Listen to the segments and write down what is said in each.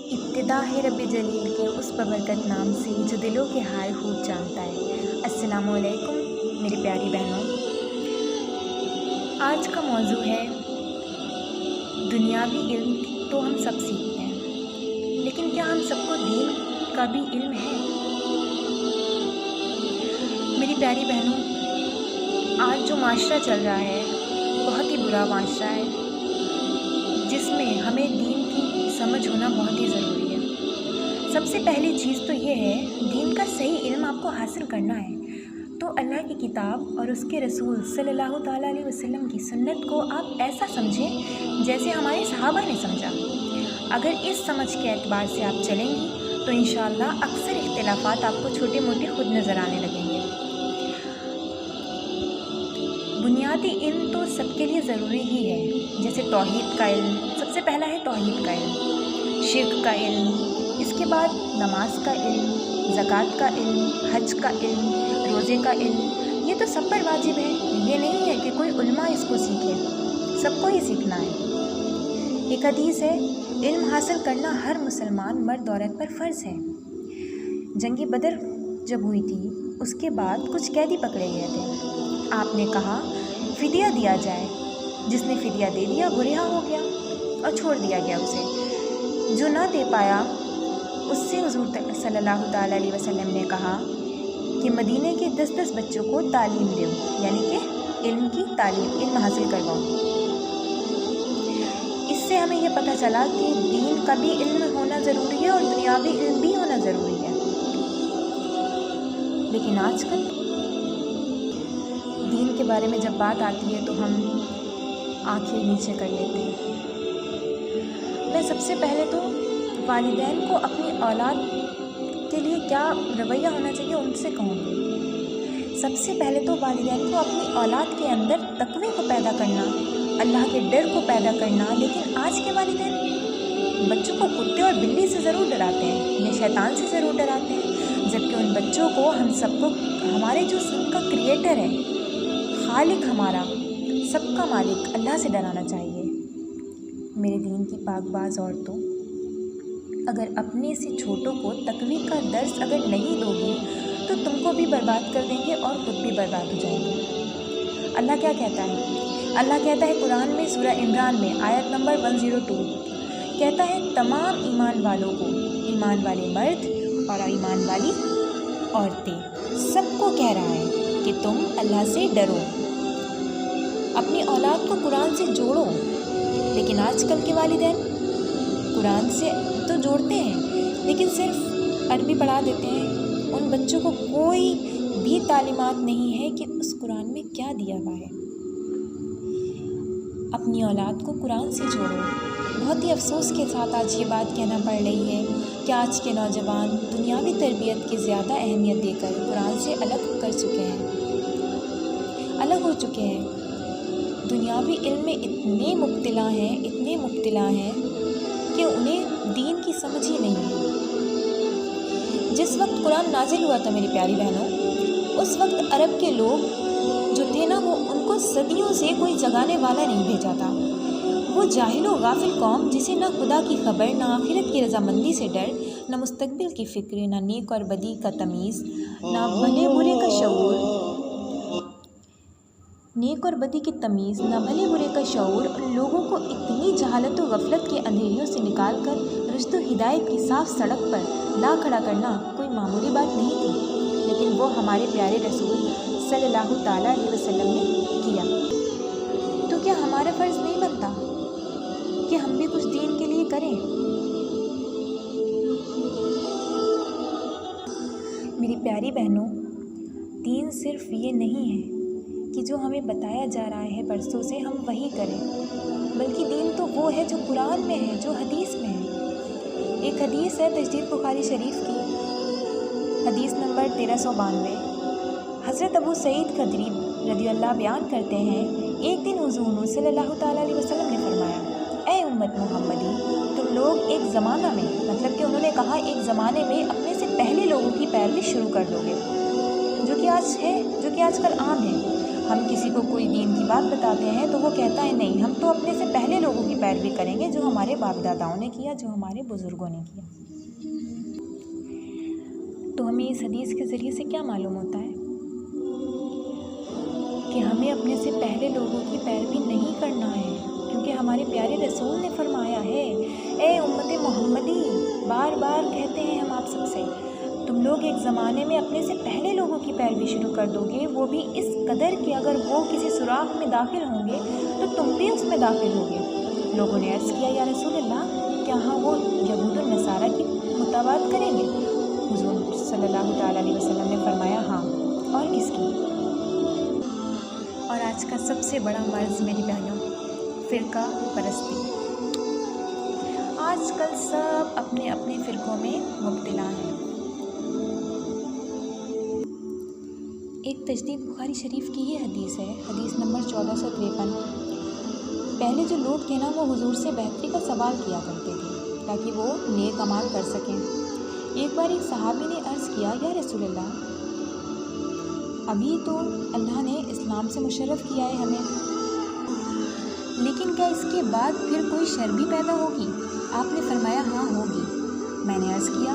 ابتدا ہے رب جلیل کے اس ببرکت نام سے جو دلوں کے حال خوب جانتا ہے۔ السلام علیکم میری پیاری بہنوں، آج کا موضوع ہے دنیاوی علم تو ہم سب سیکھتے ہیں، لیکن کیا ہم سب کو دین کا بھی علم ہے؟ میری پیاری بہنوں، آج جو معاشرہ چل رہا ہے بہت ہی برا معاشرہ ہے، جس میں ہمیں دین کی سمجھ ہونا بہت ہی ضروری ہے۔ سب سے پہلی چیز تو یہ ہے، دین کا صحیح علم آپ کو حاصل کرنا ہے تو اللہ کی کتاب اور اس کے رسول صلی اللہ تعالیٰ علیہ وسلم کی سنت کو آپ ایسا سمجھیں جیسے ہمارے صحابہ نے سمجھا۔ اگر اس سمجھ کے اعتبار سے آپ چلیں گی تو انشاءاللہ اکثر اختلافات آپ کو چھوٹے موٹے خود نظر آنے لگیں گے۔ بنیادی علم تو سب کے لیے ضروری ہی ہے، جیسے توحید کا علم، سب سے پہلا ہے توحید کا علم، شرک کا علم، اس کے بعد نماز کا علم، زکوٰۃ کا علم، حج کا علم، روزے کا علم۔ یہ تو سب پر واجب ہے، یہ نہیں ہے کہ کوئی علماء اس کو سیکھے، سب کو ہی سیکھنا ہے۔ ایک حدیث ہے، علم حاصل کرنا ہر مسلمان مرد عورت پر فرض ہے۔ جنگ بدر جب ہوئی تھی، اس کے بعد کچھ قیدی پکڑے گئے تھے۔ آپ نے کہا فدیہ دیا جائے، جس نے فدیہ دے دیا وہ رہا ہو گیا اور چھوڑ دیا گیا اسے۔ جو نہ دے پایا اس سے حضور صلی اللہ تعالیٰ علیہ وسلم نے کہا کہ مدینے کے 10 بچوں کو تعلیم دو، یعنی کہ علم کی تعلیم، علم حاصل کرواؤ۔ اس سے ہمیں یہ پتہ چلا کہ دین کا بھی علم ہونا ضروری ہے اور دنیاوی علم بھی ہونا ضروری ہے۔ لیکن آج کل دین کے بارے میں جب بات آتی ہے تو ہم آنکھیں نیچے کر لیتے ہیں۔ میں سب سے پہلے تو والدین کو اپنی اولاد کے لیے کیا رویہ ہونا چاہیے ان سے کہوں گی۔ سب سے پہلے تو والدین کو اپنی اولاد کے اندر تقوی کو پیدا کرنا، اللہ کے ڈر کو پیدا کرنا۔ لیکن آج کے والدین بچوں کو کتے اور بلی سے ضرور ڈراتے ہیں یا شیطان سے ضرور ڈراتے ہیں، جبکہ ان بچوں کو ہم سب کو، ہمارے جو سب کا کریٹر ہے، خالق، ہمارا سب کا مالک اللہ سے ڈرانا چاہیے۔ میرے دین کی پاک باز عورتوں، اگر اپنے سے چھوٹوں کو تقوی کا درس اگر نہیں دو گی تو تم کو بھی برباد کر دیں گے اور خود بھی برباد ہو جائیں گے۔ اللہ کیا کہتا ہے؟ اللہ کہتا ہے قرآن میں سورہ عمران میں آیت نمبر 102، کہتا ہے تمام ایمان والوں کو، ایمان والے مرد اور ایمان والی عورتیں، سب کو کہہ رہا ہے کہ تم اللہ سے ڈرو، اپنی اولاد کو قرآن سے جوڑو۔ لیکن آج کل کے والدین قرآن سے تو جوڑتے ہیں لیکن صرف عربی پڑھا دیتے ہیں، ان بچوں کو کوئی بھی تعلیمات نہیں ہے کہ اس قرآن میں کیا دیا ہوا ہے۔ اپنی اولاد کو قرآن سے جوڑو۔ بہت ہی افسوس کے ساتھ آج یہ بات کہنا پڑ رہی ہے کہ آج کے نوجوان دنیاوی تربیت کی زیادہ اہمیت دے کر قرآن سے الگ ہو چکے ہیں۔ دنیاوی علم میں اتنے مبتلا ہیں کہ انہیں دین کی سمجھ ہی نہیں ہے۔ جس وقت قرآن نازل ہوا تھا میری پیاری بہنوں، اس وقت عرب کے لوگ جو تھے نا، وہ ان کو صدیوں سے کوئی جگانے والا نہیں بھیجا تھا۔ وہ جاہل و غافل قوم جسے نہ خدا کی خبر، نہ آخرت کی رضامندی سے ڈر، نہ مستقبل کی فکر، نہ نیک اور بدی کا تمیز، نہ بھلے برے کا شعور، ان لوگوں کو اتنی جہالت و غفلت کے اندھیریوں سے نکال کر رشد و ہدایت کی صاف سڑک پر لا کھڑا کرنا کوئی معمولی بات نہیں تھی، لیکن وہ ہمارے پیارے رسول صلی اللہ تعالیٰ علیہ وسلم نے کیا۔ تو کیا ہمارا فرض نہیں بنتا کہ ہم بھی کچھ دین کے لیے کریں؟ میری پیاری بہنوں، دین صرف یہ نہیں ہے کہ جو ہمیں بتایا جا رہا ہے برسوں سے ہم وہی کریں، بلکہ دین تو وہ ہے جو قرآن میں ہے، جو حدیث میں ہے۔ ایک حدیث ہے تجدید بخاری شریف کی، حدیث نمبر 1392۔ حضرت ابو سعید خدری رضی اللہ بیان کرتے ہیں، ایک دن حضور صلی اللہ تعالیٰ علیہ وسلم نے فرمایا، اے امت محمدی، تم لوگ ایک زمانہ میں، مطلب کہ انہوں نے کہا ایک زمانے میں اپنے سے پہلے لوگوں کی پیروی شروع کر دو گے، جو کہ آج کل عام ہے۔ ہم کسی کو کوئی دین کی بات بتاتے ہیں تو وہ کہتا ہے نہیں، ہم تو اپنے سے پہلے لوگوں کی پیروی کریں گے جو ہمارے باپ داداؤں نے کیا، جو ہمارے بزرگوں نے کیا۔ تو ہمیں اس حدیث کے ذریعے سے کیا معلوم ہوتا ہے کہ ہمیں اپنے سے پہلے لوگوں کی پیروی نہیں کرنا ہے، کیونکہ ہمارے پیارے رسول نے فرمایا ہے، اے امت محمدی، بار بار کہتے ہیں ہم آپ سب سے، تم لوگ ایک زمانے میں اپنے سے پہلے لوگوں کی پیروی شروع کر دو گے، وہ بھی اس قدر کہ اگر وہ کسی سوراخ میں داخل ہوں گے تو تم بھی اس میں داخل ہوگے۔ لوگوں نے عرض کیا، یا رسول اللہ، کیا ہاں وہ یہود النصارہ کی مطابقت کریں گے؟ حضور صلی اللہ تعالیٰ علیہ وسلم نے فرمایا، ہاں، اور کس کی؟ اور آج کا سب سے بڑا مرض میری بہنوں، فرقہ پرستی۔ آج کل سب اپنے اپنے فرقوں میں مبتلا ہیں۔ ایک تجدید بخاری شریف کی یہ حدیث ہے، حدیث نمبر 1453۔ پہلے جو لوگ تھے نا، وہ حضور سے بہتری کا سوال کیا کرتے تھے تاکہ وہ نیک اعمال کر سکیں۔ ایک بار ایک صحابی نے عرض کیا، یا رسول اللہ، ابھی تو اللہ نے اسلام سے مشرف کیا ہے ہمیں، لیکن کیا اس کے بعد پھر کوئی شر بھی پیدا ہوگی؟ آپ نے فرمایا، ہاں ہوگی۔ میں نے عرض کیا،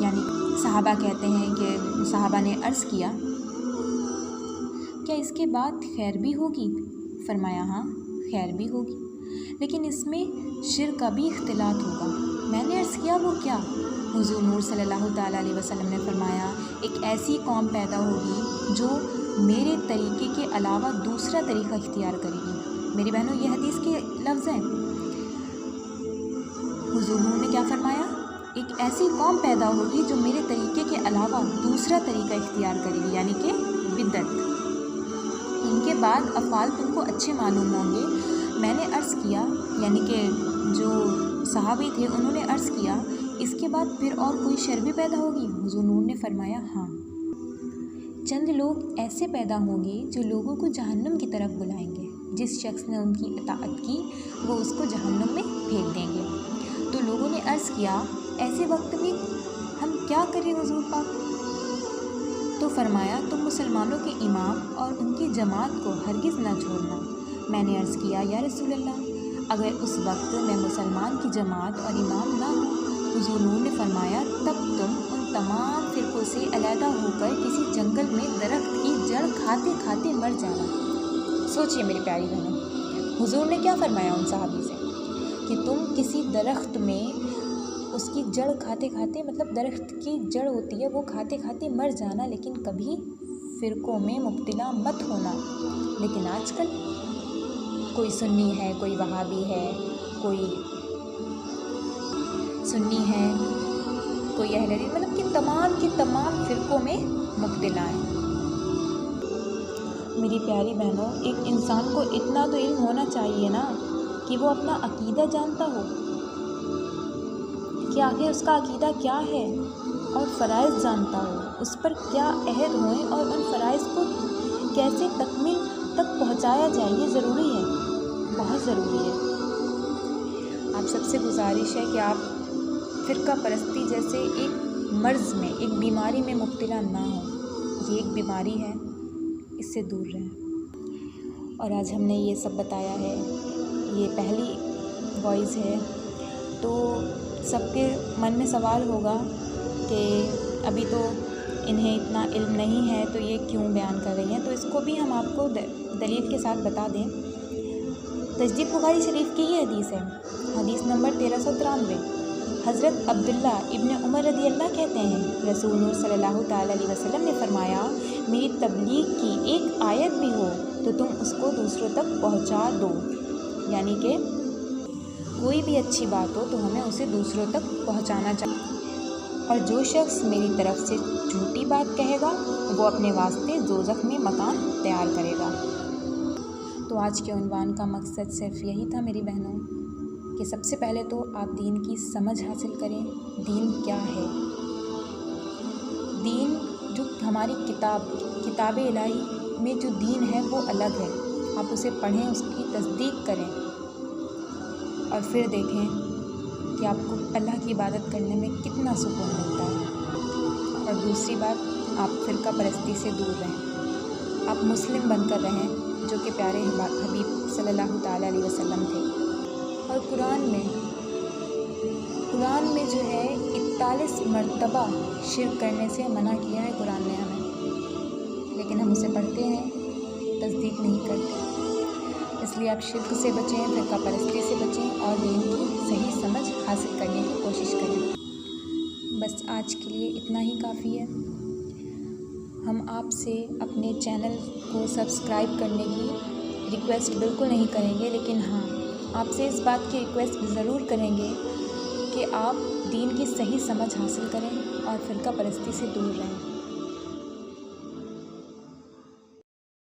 یعنی صحابہ کہتے ہیں کہ صحابہ نے عرض کیا، کیا اس کے بعد خیر بھی ہوگی؟ فرمایا، ہاں، خیر بھی ہوگی، لیکن اس میں شرک کا بھی اختلاط ہوگا۔ میں نے عرض کیا، وہ کیا؟ حضور نور صلی اللہ تعالیٰ علیہ وسلم نے فرمایا، ایک ایسی قوم پیدا ہوگی جو میرے طریقے کے علاوہ دوسرا طریقہ اختیار کرے گی۔ میری بہنوں، یہ حدیث کے لفظ ہیں۔ حضور نور نے کیا فرمایا؟ ایک ایسی قوم پیدا ہوگی جو میرے طریقے کے علاوہ دوسرا طریقہ اختیار کرے گی، یعنی کہ بدعت۔ ان کے بعد افعال تم کو اچھے معلوم ہوں گے۔ میں نے عرض کیا، یعنی کہ جو صحابی تھے انہوں نے عرض کیا، اس کے بعد پھر اور کوئی شر بھی پیدا ہوگی؟ حضور نور نے فرمایا، ہاں، چند لوگ ایسے پیدا ہوں گے جو لوگوں کو جہنم کی طرف بلائیں گے، جس شخص نے ان کی اطاعت کی وہ اس کو جہنم میں پھینک دیں گے۔ تو لوگوں نے عرض کیا، ایسے وقت میں ہم کیا کریں حضور پاک؟ تو فرمایا، تم مسلمانوں کے امام اور ان کی جماعت کو ہرگز نہ چھوڑنا۔ میں نے عرض کیا، یا رسول اللہ، اگر اس وقت میں مسلمان کی جماعت اور امام نہ ہوں؟ حضور نور نے فرمایا، تب تم ان تمام فرقوں سے علیحدہ ہو کر کسی جنگل میں درخت کی جڑ کھاتے کھاتے مر جانا۔ سوچئے میری پیاری بہنوں، حضور نے کیا فرمایا ان صحابی سے کہ تم کسی درخت میں اس کی جڑ کھاتے کھاتے، مطلب درخت کی جڑ ہوتی ہے وہ کھاتے کھاتے مر جانا، لیکن کبھی فرقوں میں مبتلا مت ہونا۔ لیکن آج کل کوئی سنی ہے، کوئی وہابی ہے، کوئی سنی ہے، کوئی اہل حدیث، مطلب کہ تمام فرقوں میں مبتلا ہیں۔ میری پیاری بہنوں، ایک انسان کو اتنا تو علم ہونا چاہیے نا کہ وہ اپنا عقیدہ جانتا ہو کہ آخر اس کا عقیدہ کیا ہے، اور فرائض جانتا ہو، اس پر کیا عہد ہوئیں اور ان فرائض کو کیسے تکمیل تک پہنچایا جائے۔ یہ ضروری ہے، بہت ضروری ہے۔ آپ سب سے گزارش ہے کہ آپ فرقہ پرستی جیسے ایک مرض میں، ایک بیماری میں مبتلا نہ ہوں۔ یہ ایک بیماری ہے، اس سے دور رہیں۔ اور آج ہم نے یہ سب بتایا ہے، یہ پہلی وائس ہے، تو سب کے من میں سوال ہوگا کہ ابھی تو انہیں اتنا علم نہیں ہے تو یہ کیوں بیان کر رہی ہیں، تو اس کو بھی ہم آپ کو دلیل کے ساتھ بتا دیں۔ تجدید بخاری شریف کی یہ حدیث ہے، حدیث نمبر 1393۔ حضرت عبداللہ ابن عمر رضی اللہ کہتے ہیں، رسول نور صلی اللہ تعالیٰ علیہ وسلم نے فرمایا، میری تبلیغ کی ایک آیت بھی ہو تو تم اس کو دوسروں تک پہنچا دو، یعنی کہ کوئی بھی اچھی بات ہو تو ہمیں اسے دوسروں تک پہنچانا چاہیے، اور جو شخص میری طرف سے جھوٹی بات کہے گا وہ اپنے واسطے دوزخ میں مکان تیار کرے گا۔ تو آج کے عنوان کا مقصد صرف یہی تھا میری بہنوں کہ سب سے پہلے تو آپ دین کی سمجھ حاصل کریں، دین کیا ہے۔ دین جو ہماری کتاب الہی میں جو دین ہے وہ الگ ہے، آپ اسے پڑھیں، اس کی تصدیق کریں، اور پھر دیکھیں کہ آپ کو اللہ کی عبادت کرنے میں کتنا سکون ملتا ہے۔ اور دوسری بات، آپ فرقہ پرستی سے دور رہیں۔ آپ مسلم بن کر رہیں جو کہ پیارے حبیب صلی اللہ تعالیٰ علیہ وسلم تھے۔ اور قرآن میں جو ہے 41 مرتبہ شرک کرنے سے منع کیا ہے قرآن نے ہمیں، لیکن ہم اسے پڑھتے ہیں، تصدیق نہیں کرتے۔ اس لیے آپ شرک سے بچیں، فرقہ پرستی سے بچیں اور دین کی صحیح سمجھ حاصل کرنے کی کوشش کریں۔ بس آج کے لیے اتنا ہی کافی ہے۔ ہم آپ سے اپنے چینل کو سبسکرائب کرنے کی ریکویسٹ بالکل نہیں کریں گے، لیکن ہاں آپ سے اس بات کی ریکویسٹ ضرور کریں گے کہ آپ دین کی صحیح سمجھ حاصل کریں اور فرقہ پرستی سے دور رہیں۔